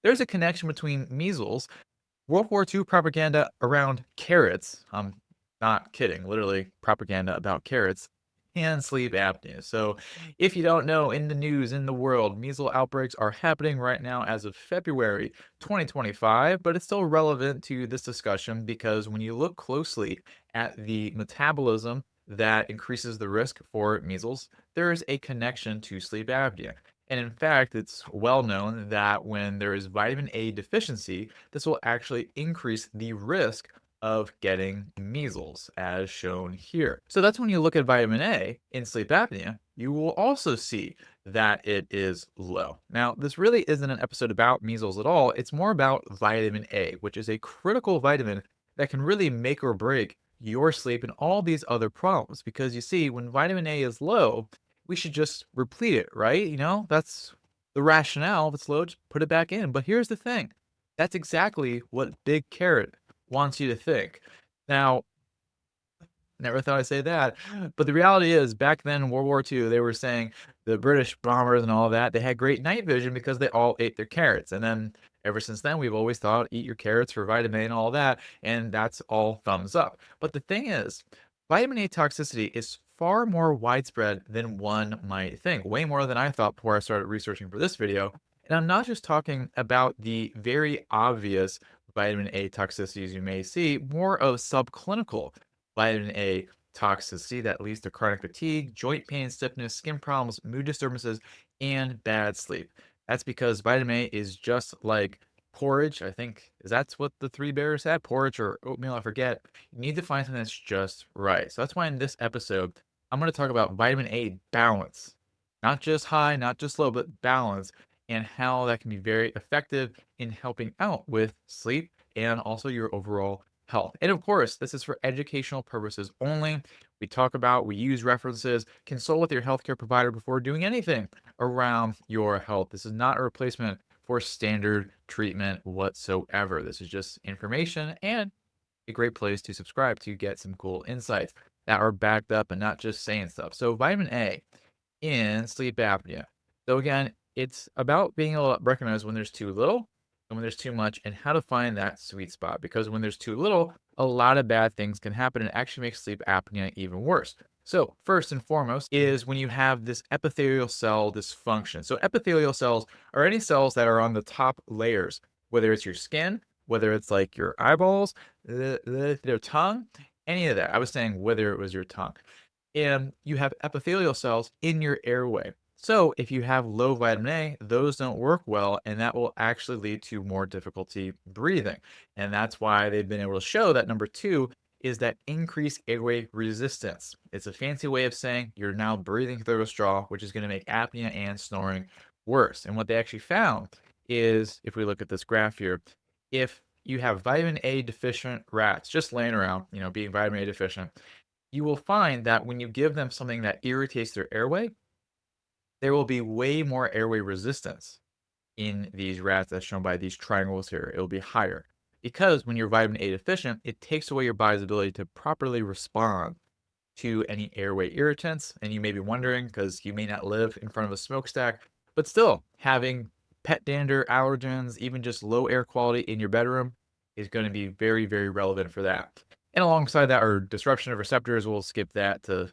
there's a connection between measles, World War II propaganda around carrots. I'm not kidding, literally propaganda about carrots and sleep apnea. So, if you don't know, in the news, in the world, measles outbreaks are happening right now as of February 2025, but it's still relevant to this discussion because when you look closely at the metabolism that increases the risk for measles, there is a connection to sleep apnea. And in fact, it's well known that when there is vitamin A deficiency, this will actually increase the risk of getting measles, as shown here. So that's when you look at vitamin A in sleep apnea, you will also see that it is low. Now, this really isn't an episode about measles at all. It's more about vitamin A, which is a critical vitamin that can really make or break your sleep and all these other problems. Because you see, when vitamin A is low, we should just replete it, right? That's the rationale. If it's low, just put it back in. But here's the thing. That's exactly what Big Carrot wants you to think. Now, never thought I'd say that, but the reality is back then in World War II, they were saying the British bombers and all that, they had great night vision because they all ate their carrots. And then ever since then, we've always thought eat your carrots for vitamin A and all that, and that's all thumbs up. But the thing is, vitamin A toxicity is far more widespread than one might think, way more than I thought before I started researching for this video. And I'm not just talking about the very obvious vitamin A toxicities you may see, more of subclinical vitamin A toxicity that leads to chronic fatigue, joint pain, stiffness, skin problems, mood disturbances, and bad sleep. That's because vitamin A is just like porridge. I think is that's what the Three Bears had, porridge or oatmeal, I forget. You need to find something that's just right. So that's why in this episode, I'm going to talk about vitamin A balance. Not just high, not just low, but balance, and how that can be very effective in helping out with sleep and also your overall health. And of course, this is for educational purposes only. We use references, consult with your healthcare provider before doing anything around your health. This is not a replacement for standard treatment whatsoever. This is just information and a great place to subscribe to get some cool insights that are backed up and not just saying stuff. So, vitamin A in sleep apnea. So, again, it's about being able to recognize when there's too little and when there's too much and how to find that sweet spot. Because when there's too little, a lot of bad things can happen and actually make sleep apnea even worse. So, first and foremost is when you have this epithelial cell dysfunction. So, epithelial cells are any cells that are on the top layers, whether it's your skin, whether it's like your eyeballs, their tongue, any of that. I was saying whether it was your tongue. And you have epithelial cells in your airway. So if you have low vitamin A, those don't work well, and that will actually lead to more difficulty breathing. And that's why they've been able to show that number two is that increased airway resistance. It's a fancy way of saying you're now breathing through a straw, which is going to make apnea and snoring worse. And what they actually found is, if we look at this graph here, if you have vitamin A deficient rats just laying around, being vitamin A deficient, you will find that when you give them something that irritates their airway, there will be way more airway resistance in these rats as shown by these triangles here. It will be higher because when you're vitamin A deficient, it takes away your body's ability to properly respond to any airway irritants. And you may be wondering because you may not live in front of a smokestack, but still having pet dander, allergens, even just low air quality in your bedroom is going to be very, very relevant for that. And alongside that, or disruption of receptors, we'll skip that to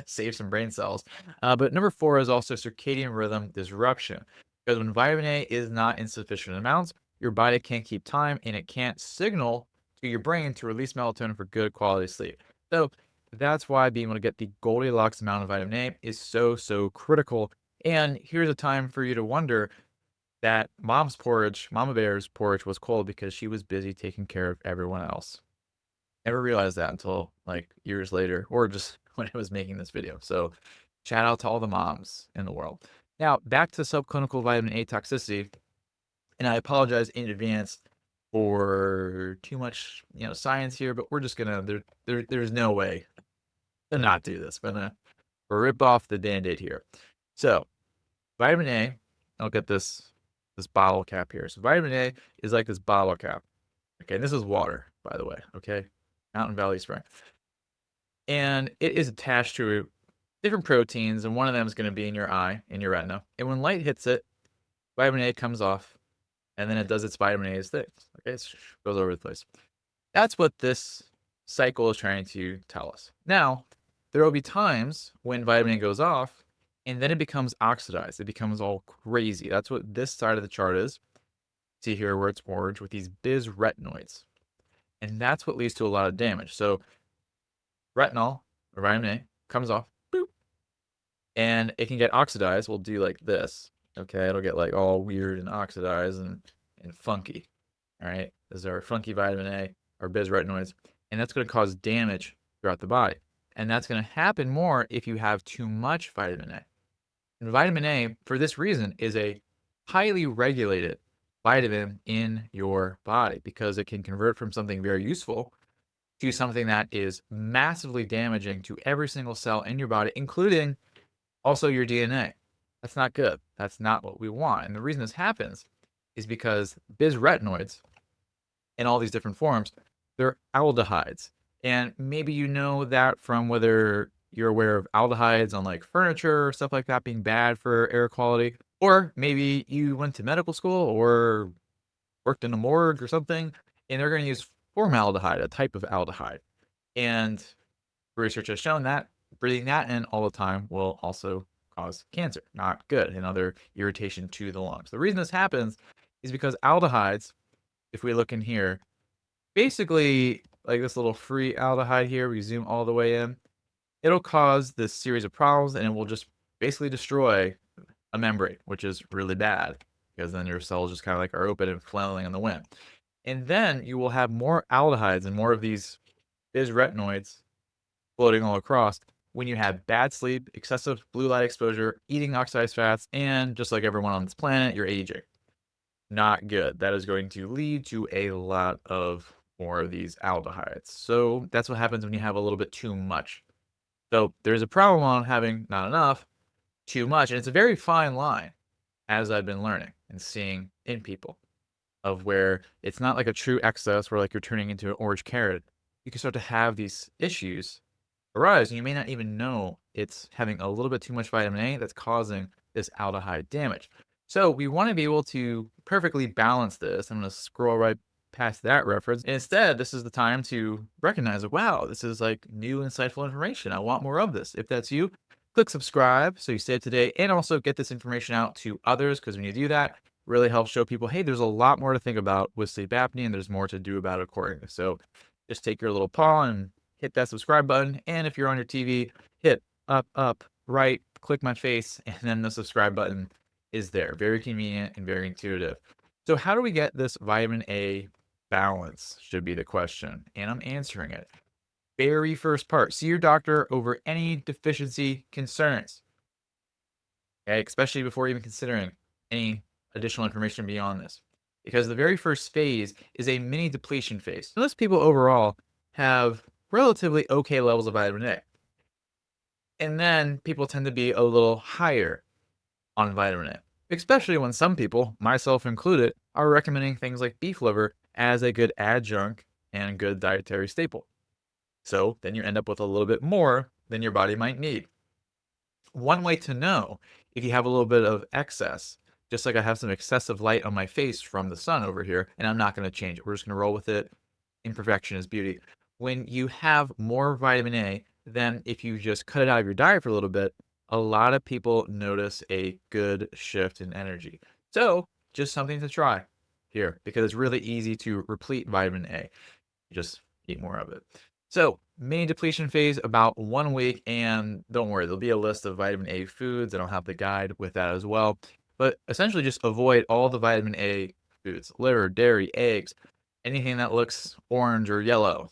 save some brain cells. But number four is also circadian rhythm disruption. Because when vitamin A is not in sufficient amounts, your body can't keep time and it can't signal to your brain to release melatonin for good quality sleep. So that's why being able to get the Goldilocks amount of vitamin A is so, so critical. And here's a time for you to wonder that mom's porridge, Mama Bear's porridge was cold because she was busy taking care of everyone else. Never realized that until like years later, or just when I was making this video. So, shout out to all the moms in the world. Now, back to subclinical vitamin A toxicity, and I apologize in advance for too much, science here, but we're just gonna there's no way to not do this. We're gonna rip off the band-aid here. So, vitamin A, I'll get this bottle cap here. So, vitamin A is like this bottle cap. Okay, and this is water, by the way. Okay, Mountain Valley Spring. And it is attached to different proteins, and one of them is going to be in your eye, in your retina. And when light hits it, vitamin A comes off, and then it does its vitamin A thing. Okay, it goes over the place. That's what this cycle is trying to tell us. Now, there will be times when vitamin A goes off, and then it becomes oxidized. It becomes all crazy. That's what this side of the chart is. See here where it's orange with these bisretinoids. And that's what leads to a lot of damage. So retinol, or vitamin A, comes off, boop, and it can get oxidized. We'll do like this. Okay, it'll get like all weird and oxidized and funky. All right, this is our funky vitamin A, our bisretinoids, and that's going to cause damage throughout the body. And that's going to happen more if you have too much vitamin A. And vitamin A, for this reason, is a highly regulated vitamin in your body because it can convert from something very useful to something that is massively damaging to every single cell in your body, including also your DNA. That's not good. That's not what we want. And the reason this happens is because bisretinoids in all these different forms, they're aldehydes. And maybe you know that from whether you're aware of aldehydes on like furniture or stuff like that being bad for air quality, or maybe you went to medical school or worked in a morgue or something, and they're going to use formaldehyde, a type of aldehyde. And research has shown that breathing that in all the time will also cause cancer. Not good, and other irritation to the lungs. The reason this happens is because aldehydes, if we look in here, basically like this little free aldehyde here, we zoom all the way in, it'll cause this series of problems and it will just basically destroy a membrane, which is really bad because then your cells just kind of like are open and flailing in the wind. And then you will have more aldehydes and more of these bisretinoids floating all across when you have bad sleep, excessive blue light exposure, eating oxidized fats, and just like everyone on this planet, you're aging. Not good. That is going to lead to a lot of more of these aldehydes. So that's what happens when you have a little bit too much. So there's a problem on having not enough, too much. And it's a very fine line, as I've been learning and seeing in people, of where it's not like a true excess where like you're turning into an orange carrot. You can start to have these issues arise, and you may not even know it's having a little bit too much vitamin A that's causing this aldehyde damage. So we want to be able to perfectly balance this. I'm going to scroll right past that reference. Instead, this is the time to recognize, like, wow, this is like new, insightful information. I want more of this. If that's you, click subscribe so you stay up to date and also get this information out to others, because when you do that, really helps show people, hey, there's a lot more to think about with sleep apnea and there's more to do about it accordingly. So just take your little paw and hit that subscribe button. And if you're on your TV, hit up, right, click my face, and then the subscribe button is there. Very convenient and very intuitive. So how do we get this vitamin A balance should be the question. And I'm answering it. Very first part, see your doctor over any deficiency concerns. Okay, especially before even considering any additional information beyond this. Because the very first phase is a mini depletion phase. Most people overall have relatively okay levels of vitamin A. And then people tend to be a little higher on vitamin A, especially when some people, myself included, are recommending things like beef liver as a good adjunct and good dietary staple. So then you end up with a little bit more than your body might need. One way to know if you have a little bit of excess, just like I have some excessive light on my face from the sun over here, and I'm not going to change it. We're just going to roll with it. Imperfection is beauty. When you have more vitamin A, then if you just cut it out of your diet for a little bit, a lot of people notice a good shift in energy. So just something to try here, because it's really easy to replete vitamin A. Just eat more of it. So mini depletion phase, about 1 week, and don't worry, there'll be a list of vitamin A foods, and I'll have the guide with that as well. But essentially just avoid all the vitamin A foods: liver, dairy, eggs, anything that looks orange or yellow.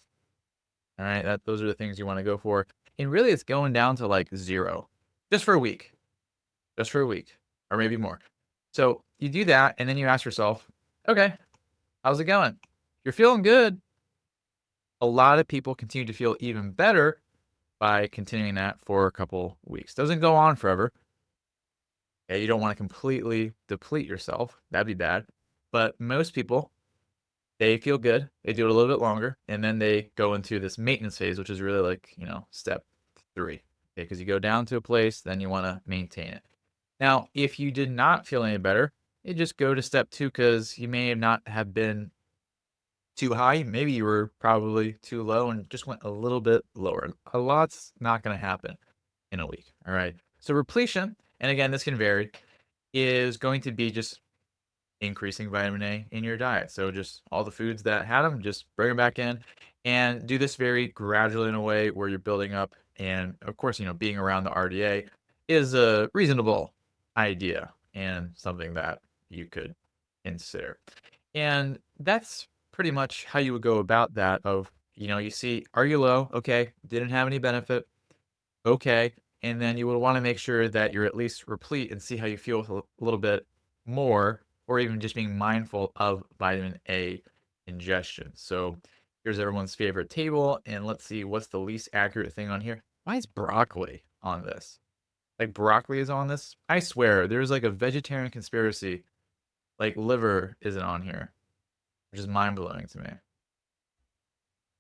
All right, those are the things you want to go for. And really it's going down to like 0, just for a week, just for a week, or maybe more. So you do that, and then you ask yourself, okay, how's it going? You're feeling good. A lot of people continue to feel even better by continuing that for a couple weeks. Doesn't go on forever. Okay, you don't want to completely deplete yourself. That'd be bad. But most people, they feel good. They do it a little bit longer, and then they go into this maintenance phase, which is really like, step 3. Okay, because you go down to a place, then you want to maintain it. Now, if you did not feel any better, you just go to step 2 because you may not have been too high. Maybe you were probably too low and just went a little bit lower. A lot's not going to happen in a week. All right. So repletion, and again, this can vary, is going to be just increasing vitamin A in your diet. So just all the foods that had them, just bring them back in and do this very gradually in a way where you're building up. And of course, being around the RDA is a reasonable idea and something that you could consider. And that's pretty much how you would go about that of, you see, are you low? Okay. Didn't have any benefit. Okay. And then you would want to make sure that you're at least replete and see how you feel with a little bit more, or even just being mindful of vitamin A ingestion. So here's everyone's favorite table. And let's see what's the least accurate thing on here. Why is broccoli on this? Like broccoli is on this? I swear, there's like a vegetarian conspiracy. Like liver isn't on here, which is mind blowing to me.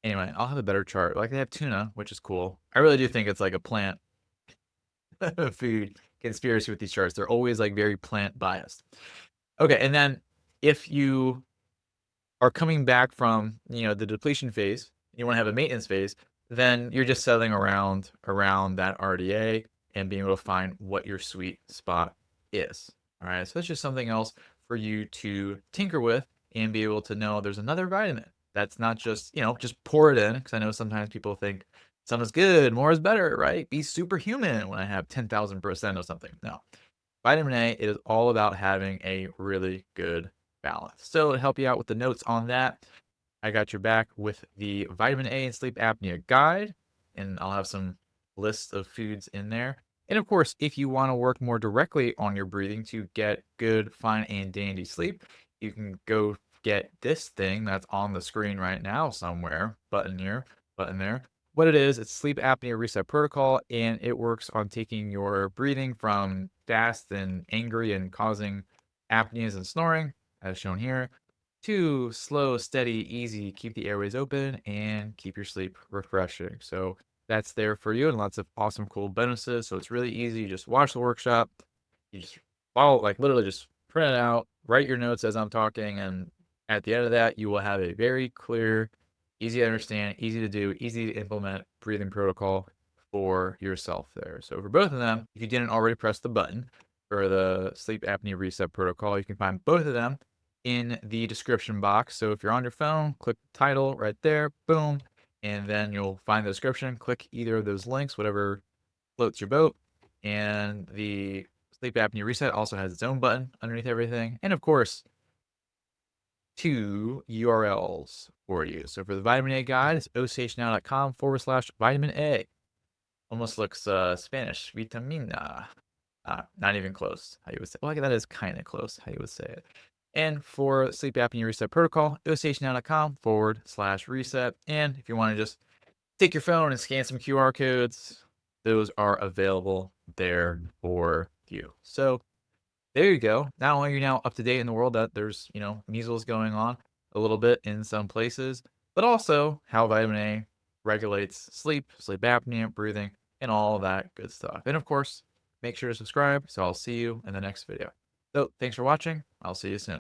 Anyway, I'll have a better chart. Like they have tuna, which is cool. I really do think it's like a plant food conspiracy with these charts. They're always like very plant biased. Okay, and then if you are coming back from the depletion phase, you want to have a maintenance phase, then you're just settling around that RDA and being able to find what your sweet spot is. All right, so that's just something else for you to tinker with and be able to know there's another vitamin. That's not just just pour it in, because I know sometimes people think some is good, more is better, right? Be superhuman when I have 10,000% of something. No, vitamin A is all about having a really good balance. So to help you out with the notes on that, I got your back with the vitamin A and sleep apnea guide, and I'll have some lists of foods in there. And of course, if you want to work more directly on your breathing to get good, fine, and dandy sleep, you can go get this thing that's on the screen right now somewhere, button here, button there. What it is, it's sleep apnea reset protocol, and it works on taking your breathing from fast and angry and causing apneas and snoring, as shown here, to slow, steady, easy, keep the airways open and keep your sleep refreshing. So that's there for you, and lots of awesome, cool bonuses. So it's really easy. You just watch the workshop, you just follow, like literally just print it out, write your notes as I'm talking, and at the end of that, you will have a very clear, easy to understand, easy to do, easy to implement breathing protocol for yourself there. So for both of them, if you didn't already press the button for the sleep apnea reset protocol, you can find both of them in the description box. So if you're on your phone, click the title right there, boom, and then you'll find the description. Click either of those links, whatever floats your boat. And the sleep apnea reset also has its own button underneath everything. And of course, two URLs for you. So for the vitamin A guide, it's ochnow.com/vitamin A. Almost looks Spanish, vitamina. Not even close, how you would say. Well, that is kind of close, how you would say it. And for sleep apnea reset protocol, ochnow.com/reset. And if you want to just take your phone and scan some QR codes, those are available there for you. So there you go. Not only are you now up to date in the world that there's, measles going on a little bit in some places, but also how vitamin A regulates sleep, sleep apnea, breathing, and all that good stuff. And of course, make sure to subscribe. So I'll see you in the next video. So thanks for watching. I'll see you soon.